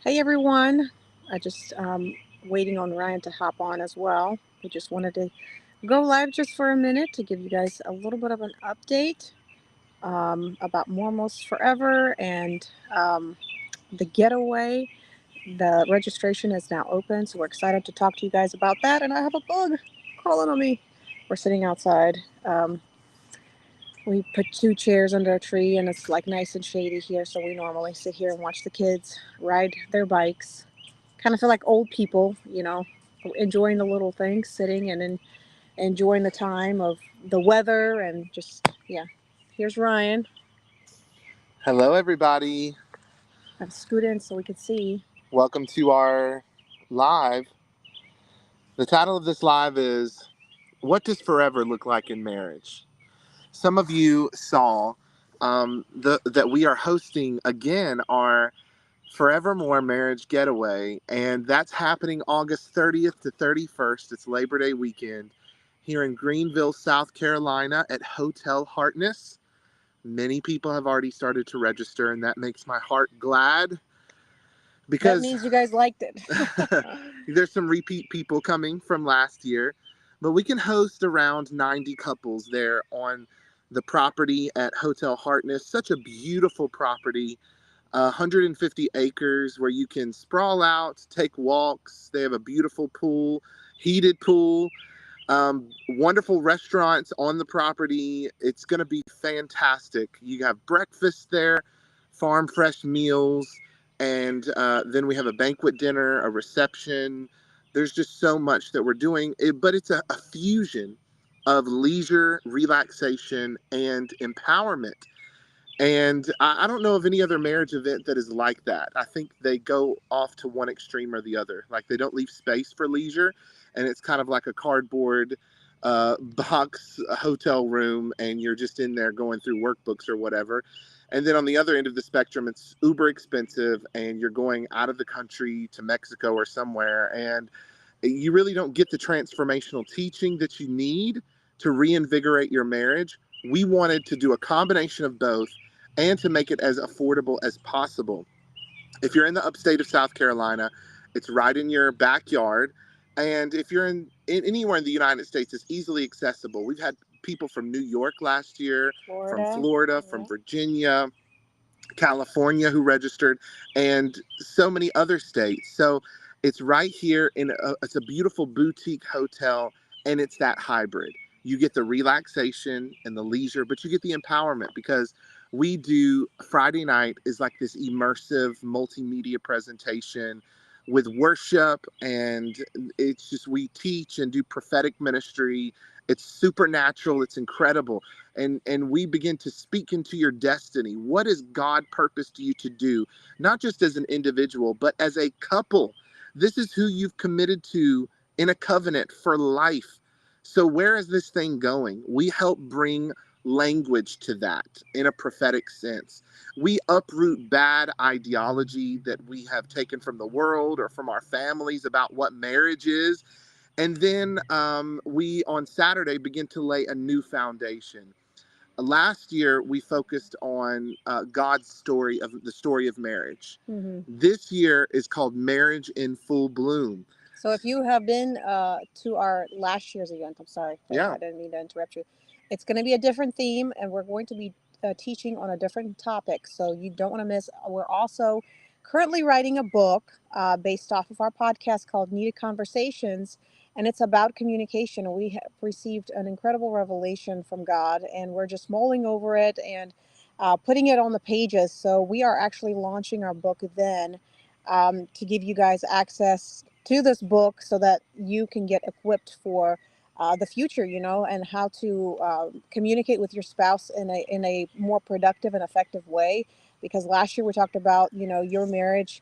Hey everyone, I just waiting on Ryan to hop on as well. We just wanted to go live just for a minute to give you guys a little bit of an update about Mormos Forever and the getaway. The registration is now open, so we're excited to talk to you guys about that. And I have a bug crawling on me. We're sitting outside. We put two chairs under a tree, and it's like nice and shady here, so we normally sit here and watch the kids ride their bikes. Kind of feel like old people, enjoying the little things, sitting and enjoying the time of the weather and just, yeah. Here's Ryan. Hello, everybody. I've scooted in so we could see. Welcome to our live. The title of this live is What Does Forever Look Like in Marriage? Some of you saw that we are hosting again our Forevermore Marriage Getaway, and that's happening August 30th to 31st. It's Labor Day weekend here in Greenville, South Carolina at Hotel Hartness. Many people have already started to register, and that makes my heart glad That because means you guys liked it. there's some repeat people coming from last year, but we can host around 90 couples there on the property at Hotel Hartness. Such a beautiful property, 150 acres where you can sprawl out, take walks. They have a beautiful pool, heated pool, wonderful restaurants on the property. It's going to be fantastic. You have breakfast there, farm fresh meals, and then we have a banquet dinner, a reception. There's just so much that we're doing, but it's a fusion of leisure, relaxation, and empowerment. And I don't know of any other marriage event that is like that. I think they go off to one extreme or the other. Like they don't leave space for leisure, and it's kind of like a cardboard box hotel room, and you're just in there going through workbooks or whatever. And then on the other end of the spectrum, it's uber expensive, and you're going out of the country to Mexico or somewhere, and you really don't get the transformational teaching that you need to reinvigorate your marriage. We wanted to do a combination of both and to make it as affordable as possible. If you're in the upstate of South Carolina, it's right in your backyard. And if you're in anywhere in the United States, it's easily accessible. We've had people from New York last year, from Florida. Florida, from Yeah. Virginia, California who registered, and so many other states. So it's right here it's a beautiful boutique hotel, and it's that hybrid. You get the relaxation and the leisure, but you get the empowerment because we do Friday night is like this immersive multimedia presentation with worship, and it's just we teach and do prophetic ministry. It's supernatural, it's incredible, and we begin to speak into your destiny. What has God purposed you to do, not just as an individual but as a couple? This is who you've committed to in a covenant for life. So where is this thing going? We help bring language to that in a prophetic sense. We uproot bad ideology that we have taken from the world or from our families about what marriage is, and then we on Saturday begin to lay a new foundation. Last year we focused on God's story of the story of marriage. Hmm. This year is called Marriage in Full Bloom. So if you have been to our last year's event, I'm sorry, Yeah. I didn't mean to interrupt you. It's going to be a different theme, and we're going to be teaching on a different topic. So you don't want to miss. We're also currently writing a book based off of our podcast called Needed Conversations, and it's about communication. We have received an incredible revelation from God, and we're just mulling over it and putting it on the pages. So we are actually launching our book then to give you guys access to this book so that you can get equipped for the future, and how to communicate with your spouse in a more productive and effective way. Because last year we talked about, your marriage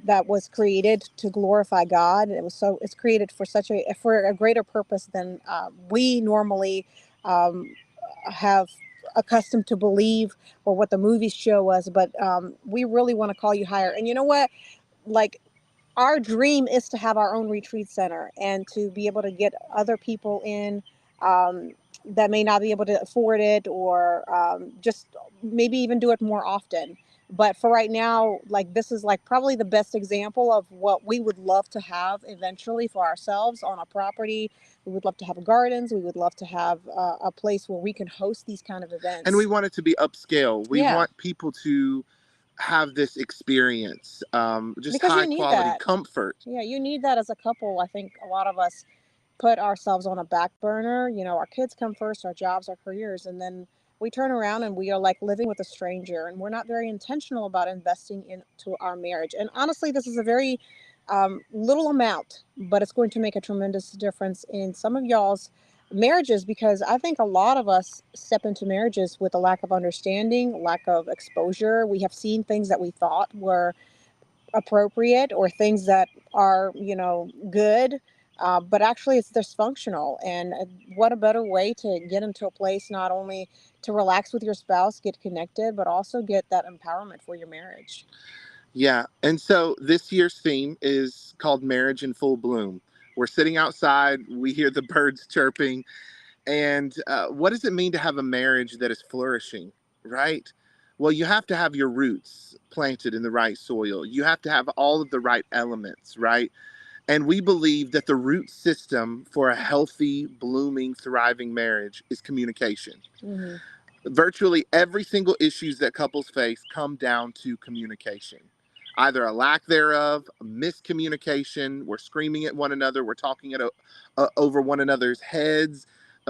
that was created to glorify God. It's created for for a greater purpose than we normally um, have accustomed to believe, or what the movies show us. But we really want to call you higher. And you know what? Like, our dream is to have our own retreat center and to be able to get other people in um, that may not be able to afford it, or just maybe even do it more often. But for right now, like this is like probably the best example of what we would love to have eventually for ourselves on a property. We would love to have gardens. We would love to have a place where we can host these kind of And we events. want it to be upscale. We Yeah, want people to have this experience, just because high you need quality that. comfort. Yeah, you need that as a couple. I think a lot of us put ourselves on a back burner. You know, our kids come first, our jobs, our careers, and then we turn around and we are like living with a stranger, and we're not very intentional about investing into our marriage. And honestly, this is a very little amount, but it's going to make a tremendous difference in some of y'all's marriages, because I think a lot of us step into marriages with a lack of understanding, lack of exposure. We have seen things that we thought were appropriate or things that are, you know, good, but actually it's dysfunctional. And what a better way to get into a place not only to relax with your spouse, get connected, but also get that empowerment for your marriage. Yeah. And so this year's theme is called Marriage in Full Bloom. We're sitting outside, we hear the birds chirping. And what does it mean to have a marriage that is flourishing, right? Well, you have to have your roots planted in the right soil. You have to have all of the right elements, right? And we believe that the root system for a healthy, blooming, thriving marriage is communication. Hmm. Virtually every single issues that couples face come down to communication, either a lack thereof, a miscommunication. We're screaming at one another, we're talking over one another's heads,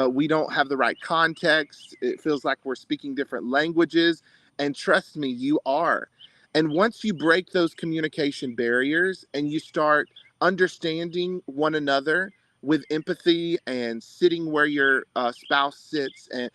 we don't have the right context, it feels like we're speaking different languages. And trust me, you are. And once you break those communication barriers and you start understanding one another with empathy and sitting where your spouse sits, and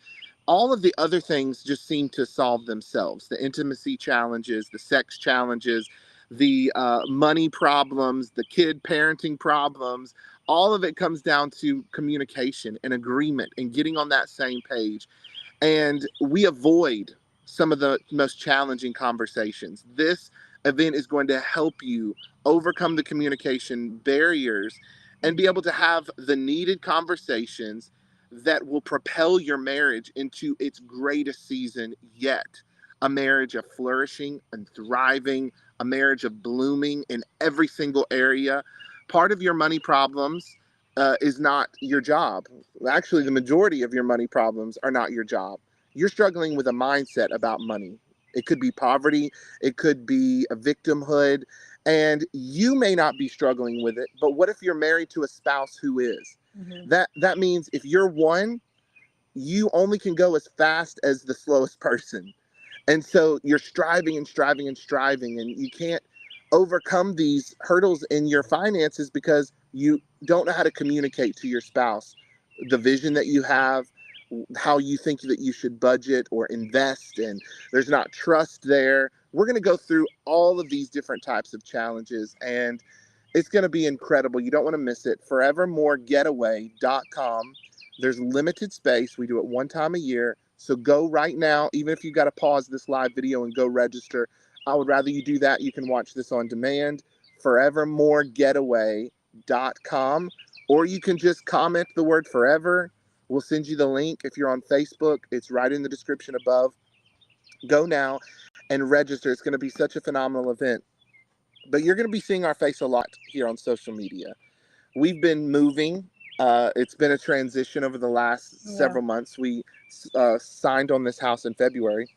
all of the other things just seem to solve themselves. The intimacy challenges, the sex challenges, the money problems, the kid parenting problems, all of it comes down to communication and agreement and getting on that same page. And we avoid some of the most challenging conversations. This event is going to help you overcome the communication barriers and be able to have the needed conversations that will propel your marriage into its greatest season yet. A marriage of flourishing and thriving, a marriage of blooming in every single area. Part of your money problems is not your job. Actually, the majority of your money problems are not your job. You're struggling with a mindset about money. It could be poverty, it could be a victimhood, and you may not be struggling with it. But what if you're married to a spouse who is? Hmm. That means if you're one, you only can go as fast as the slowest person. And so you're striving and striving and striving, and you can't overcome these hurdles in your finances because you don't know how to communicate to your spouse the vision that you have, how you think that you should budget or invest, and there's not trust there. We're going to go through all of these different types of challenges, and it's going to be incredible. You don't want to miss it. Forevermoregetaway.com. There's limited space. We do it one time a year. So go right now, even if you got to pause this live video and go register. I would rather you do that. You can watch this on demand. Forevermoregetaway.com. Or you can just comment the word forever. We'll send you the link. If you're on Facebook, it's right in the description above. Go now and register. It's going to be such a phenomenal event. But you're going to be seeing our face a lot here on social media. We've been moving. It's been a transition over the last Yeah. several months. We signed on this house in February,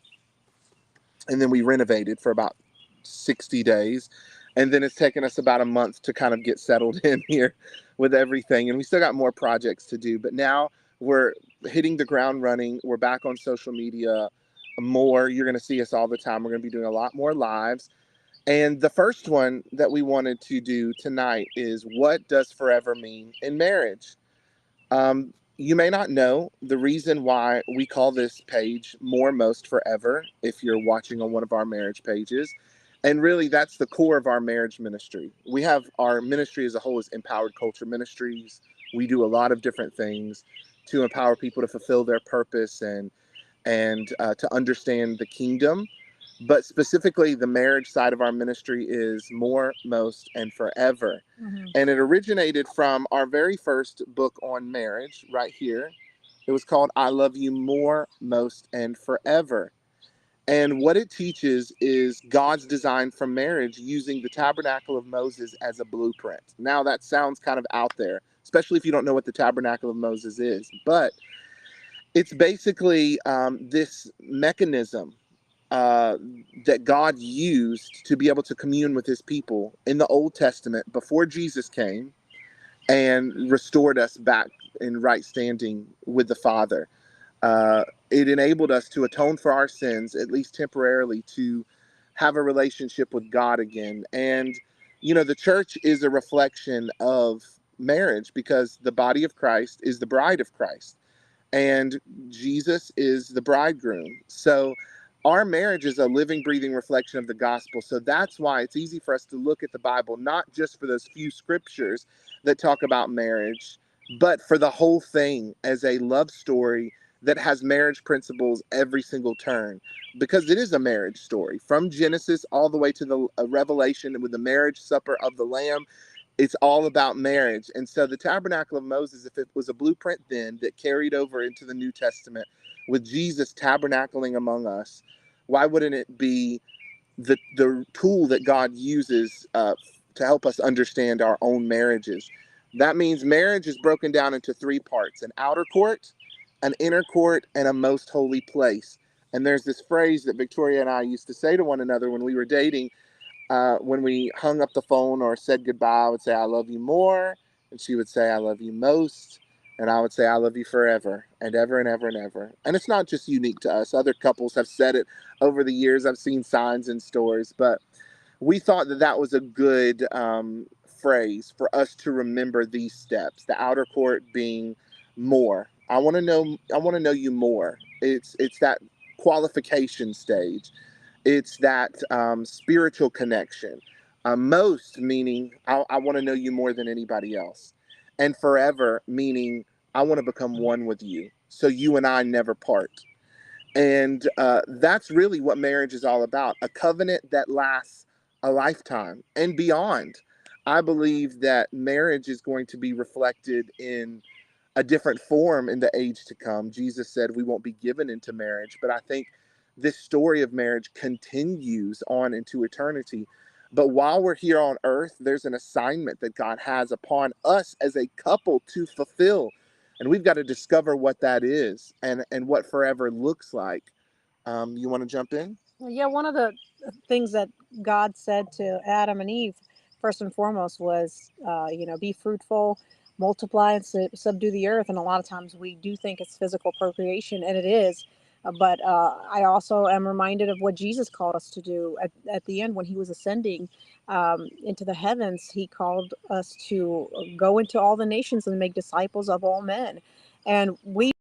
and then we renovated for about 60 days. And then it's taken us about a month to kind of get settled in here with everything. And we still got more projects to do. But now we're hitting the ground running. We're back on social media more. You're going to see us all the time. We're going to be doing a lot more lives. And the first one that we wanted to do tonight is, what does forever mean in marriage? You may not know the reason why we call this page More Most Forever if you're watching on one of our marriage pages. And really, that's the core of our marriage ministry. We have our ministry as a whole is Empowered Culture Ministries. We do a lot of different things to empower people to fulfill their purpose and to understand the kingdom. But specifically, the marriage side of our ministry is More, Most, and Forever. Hmm. And it originated from our very first book on marriage right here. It was called I Love You More, Most, and Forever. And what it teaches is God's design for marriage using the tabernacle of Moses as a blueprint. Now, that sounds kind of out there, especially if you don't know what the tabernacle of Moses is. But it's basically this mechanism uh, that God used to be able to commune with his people in the Old Testament before Jesus came and restored us back in right standing with the Father. It enabled us to atone for our sins, at least temporarily, to have a relationship with God again. And, the church is a reflection of marriage because the body of Christ is the bride of Christ, and Jesus is the bridegroom. So, our marriage is a living, breathing reflection of the gospel. So that's why it's easy for us to look at the Bible, not just for those few scriptures that talk about marriage, but for the whole thing as a love story that has marriage principles every single turn, because it is a marriage story from Genesis all the way to the Revelation with the marriage supper of the Lamb. It's all about marriage. And so the tabernacle of Moses, if it was a blueprint then that carried over into the New Testament with Jesus tabernacling among us, why wouldn't it be the tool that God uses to help us understand our own marriages? That means marriage is broken down into three parts: an outer court, an inner court, and a most holy place. And there's this phrase that Victoria and I used to say to one another when we were dating. When we hung up the phone or said goodbye, I would say, "I love you more." And she would say, "I love you most." And I would say, "I love you forever and ever and ever and ever." And it's not just unique to us. Other couples have said it over the years. I've seen signs in stores. But we thought that that was a good phrase for us to remember these steps. The outer court being more. I want to know. I want to know you more. It's that qualification stage. It's that spiritual connection. Most meaning I want to know you more than anybody else, and forever meaning I want to become one with you, so you and I never part. And that's really what marriage is all about, a covenant that lasts a lifetime and beyond. I believe that marriage is going to be reflected in a different form in the age to come. Jesus said we won't be given into marriage, but I think this story of marriage continues on into eternity. But while we're here on earth, there's an assignment that God has upon us as a couple to fulfill. And we've got to discover what that is and what forever looks like. You want to jump in? Well, yeah, one of the things that God said to Adam and Eve, first and foremost, was, be fruitful, multiply, and subdue the earth. And a lot of times we do think it's physical procreation, and it is. But I also am reminded of what Jesus called us to do at the end when he was ascending into the heavens. He called us to go into all the nations and make disciples of all men. And we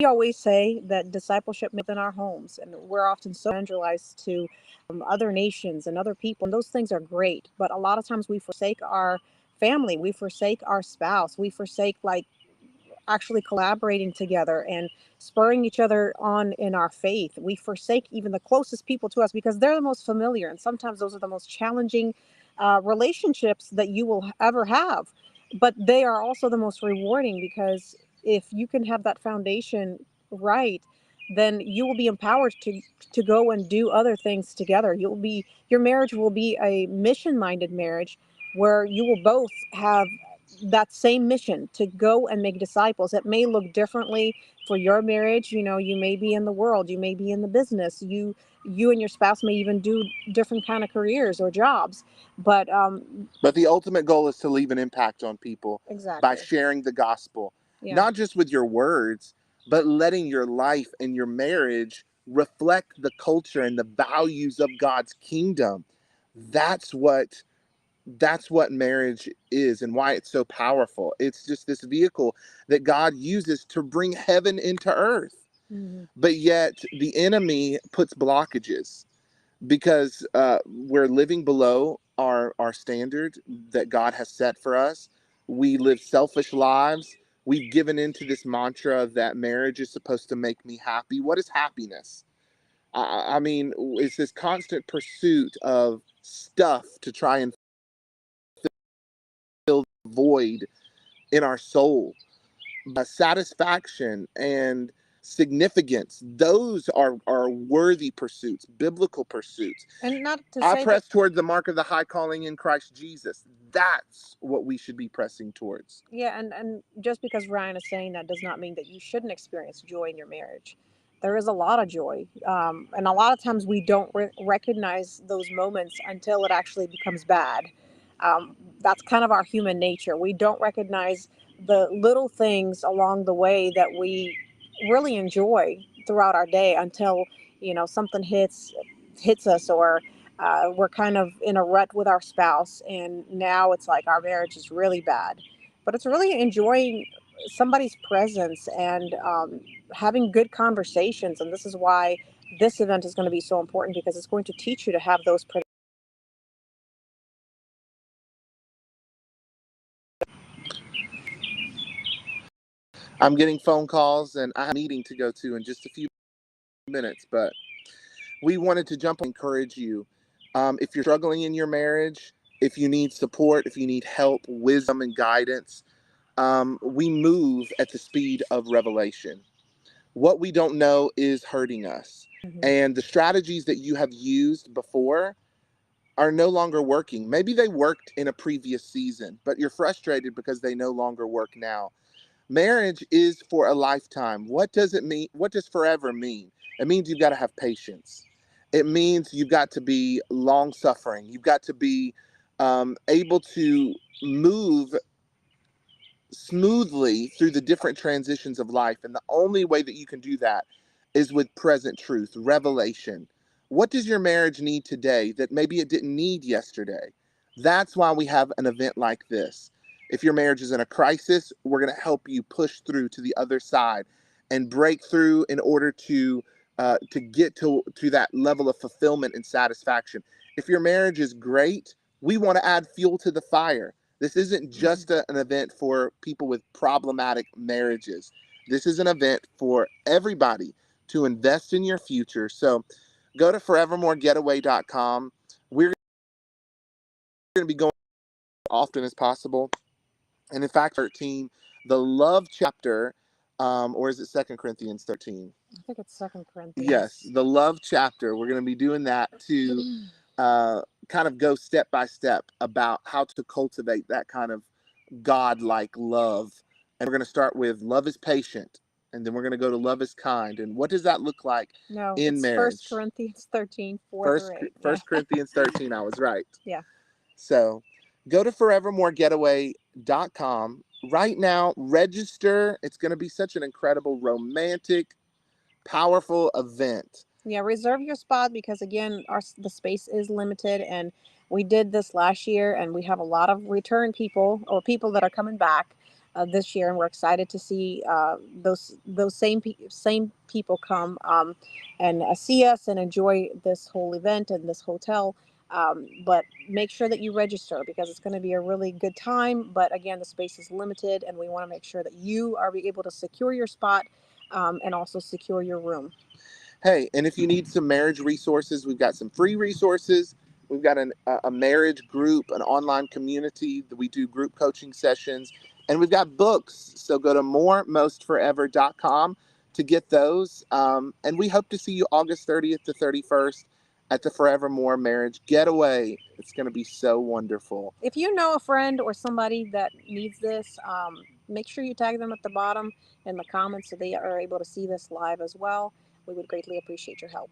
always say that discipleship within our homes, and we're often so evangelized to other nations and other people, and those things are great. But a lot of times we forsake our family, we forsake our spouse, we forsake like actually collaborating together and spurring each other on in our faith. We forsake even the closest people to us because they're the most familiar, and sometimes those are the most challenging relationships that you will ever have. But they are also the most rewarding because if you can have that foundation right, then you will be empowered to go and do other things together. Your marriage will be a mission-minded marriage where you will both have that same mission to go and make disciples. It may look differently for your marriage. You may be in the world, you may be in the business, you and your spouse may even do different kind of careers or jobs. But But the ultimate goal is to leave an impact on people by exactly. sharing the gospel, Yeah. not just with your words, but letting your life and your marriage reflect the culture and the values of God's kingdom. That's what that's what marriage is and why it's so powerful. It's just this vehicle that God uses to bring heaven into earth. Hmm. But yet the enemy puts blockages because we're living below our standard that God has set for us. We live selfish lives. We've given into this mantra that marriage is supposed to make me happy. What is happiness? I mean, it's this constant pursuit of stuff to try and fill the void in our soul. Satisfaction and significance. Those are worthy pursuits, biblical pursuits. And not to I say that, press toward the mark of the high calling in Christ Jesus. That's what we should be pressing towards. yeah, and just because Ryan is saying that does not mean that you shouldn't experience joy in your marriage. There is a lot of joy, and a lot of times we don't recognize those moments until it actually becomes bad. That's kind of our human nature. We don't recognize the little things along the way that we really enjoy throughout our day until something hits us, or we're kind of in a rut with our spouse, and now it's like our marriage is really bad. But it's really enjoying somebody's presence and having good conversations. And this is why this event is going to be so important, because it's going to teach you to have those. I'm getting phone calls and I have a meeting to go to in just a few minutes, but we wanted to jump and encourage you. If you're struggling in your marriage, if you need support, if you need help, wisdom, and guidance, we move at the speed of revelation. What we don't know is hurting us. Mhm. And the strategies that you have used before are no longer working. Maybe they worked in a previous season, but you're frustrated because they no longer work now. Marriage is for a lifetime. What does it mean? What does forever mean? It means you've got to have patience. It means you've got to be long suffering. You've got to be able to move smoothly through the different transitions of life. And the only way that you can do that is with present truth, revelation. What does your marriage need today that maybe it didn't need yesterday? That's why we have an event like this. If your marriage is in a crisis, we're going to help you push through to the other side and break through in order to get to that level of fulfillment and satisfaction. If your marriage is great, we want to add fuel to the fire. This isn't just an event for people with problematic marriages. This is an event for everybody to invest in your future. So go to forevermoregetaway.com. We're going to be going as often as possible. And in fact, 13, the love chapter, or is it 2 Corinthians 13? I think it's 2 Corinthians. Yes, the love chapter. We're going to be doing that to kind of go step by step about how to cultivate that kind of God-like love. And we're going to start with love is patient, and then we're going to go to love is kind. And what does that look like No, in it's marriage? 1 Corinthians 13, 4 First, through 8. First Corinthians 13, I was right. Yeah. So go to forevermoregetaway.com. Right now, register. It's going to be such an incredible, romantic, powerful event. Yeah, reserve your spot, because again, the space is limited, and we did this last year, and we have a lot of return people, or people that are coming back this year, and we're excited to see those same people come and see us and enjoy this whole event and this hotel. But make sure that you register, because it's going to be a really good time. But again, the space is limited, and we want to make sure that you are able to secure your spot and also secure your room. Hey, and if you need some marriage resources, we've got some free resources. We've got a marriage group, an online community that we do group coaching sessions, and we've got books. So go to moremostforever.com to get those. And we hope to see you August 30th to 31st at the Forevermore Marriage Getaway. It's going to be so wonderful. If you know a friend or somebody that needs this, make sure you tag them at the bottom in the comments so they are able to see this live as well. We would greatly appreciate your help.